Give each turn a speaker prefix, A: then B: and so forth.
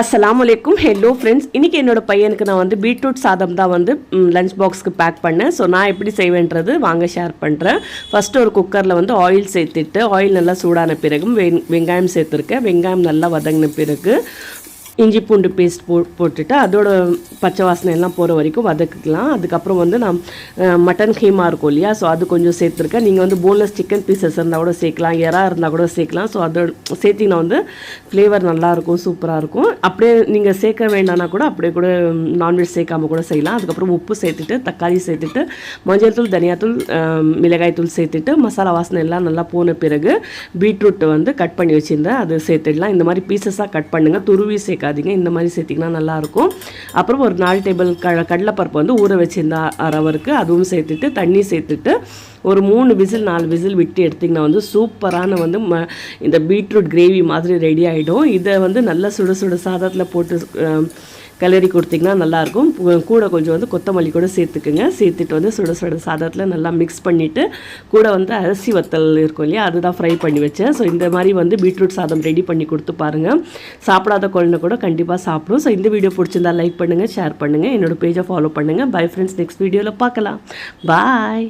A: அஸ்ஸலாமு அலைக்கும். Hello friends, இன்றைக்கி என்னோடய பையனுக்கு நான் வந்து பீட்ரூட் சாதம் தான் வந்து லஞ்ச் பாக்ஸ்க்கு பேக் பண்ணேன். ஸோ நான் எப்படி செய்வேன்றது வாங்க ஷேர் பண்ணுறேன். ஃபஸ்ட்டு ஒரு குக்கரில் வந்து ஆயில் சேர்த்துட்டு, ஆயில் நல்லா சூடான பிறகும் வெங்காயம் சேர்த்துருக்கேன். வெங்காயம் நல்லா வதங்கின பிறகு இஞ்சி பூண்டு பேஸ்ட் போட்டுட்டு அதோட பச்சை வாசனை எல்லாம் போகிற வரைக்கும் வதக்கிக்கலாம். அதுக்கப்புறம் வந்து நான் மட்டன் கீமா இருக்கும் இல்லையா, ஸோ அது கொஞ்சம் சேர்த்துருக்கேன். நீங்கள் வந்து போன்லெஸ் சிக்கன் பீசஸ் இருந்தால் கூட சேர்க்கலாம், எறா இருந்தால் கூட சேர்க்கலாம். ஸோ அதோட சேர்த்திங்கன்னா வந்து ஃப்ளேவர் நல்லாயிருக்கும், சூப்பராக இருக்கும். அப்படியே நீங்கள் சேர்க்க வேண்டாம்னா கூட அப்படியே கூட நான்வெஜ் சேர்க்காமல் கூட செய்யலாம். அதுக்கப்புறம் உப்பு சேர்த்துட்டு, தக்காளி சேர்த்துட்டு, மஞ்சள் தூள், தனியாத்தூள், மிளகாய் தூள் சேர்த்துட்டு, மசாலா வாசனை எல்லாம் நல்லா போன பிறகு பீட்ரூட் வந்து கட் பண்ணி வச்சுருந்தேன், அது சேர்த்துடலாம். இந்த மாதிரி பீசஸாக கட் பண்ணுங்கள், துருவி சேர்க்காதீங்க. இந்த மாதிரி சேர்த்திங்கன்னா நல்லாயிருக்கும். அப்புறம் ஒரு 4 டேபிள் கடலைப்பருப்பு வந்து ஊற வச்சுருந்தா ரவருக்கு அதுவும் சேர்த்துட்டு, தண்ணி சேர்த்துட்டு ஒரு 3 விசில் 4 விசில் விட்டு எடுத்திங்கன்னா வந்து சூப்பரான வந்து இந்த பீட்ரூட் கிரேவி மாதிரி ரெடி ஆகிடும். இதை வந்து நல்லா சுட சுட சாதத்தில் போட்டு கிளறி கொடுத்திங்கன்னா நல்லாயிருக்கும். கூட கொஞ்சம் வந்து கொத்தமல்லி கூட சேர்த்துக்குங்க. சேர்த்துட்டு வந்து சுட சுட சாதத்தில் நல்லா மிக்ஸ் பண்ணிவிட்டு, கூட வந்து அரிசி வத்தல் இருக்கும் இல்லையா, அதுதான் ஃப்ரை பண்ணி வச்சேன். ஸோ இந்த மாதிரி வந்து பீட்ரூட் சாதம் ரெடி பண்ணி கொடுத்து பாருங்கள். சாப்பிடாத குழந்தை கூட கண்டிப்பாக சாப்பிடும். ஸோ இந்த வீடியோ பிடிச்சிருந்தா லைக் பண்ணுங்கள், ஷேர் பண்ணுங்கள், என்னோடய பேஜை ஃபாலோ பண்ணுங்கள். பை ஃப்ரெண்ட்ஸ், நெக்ஸ்ட் வீடியோவில் பார்க்கலாம். பாய்.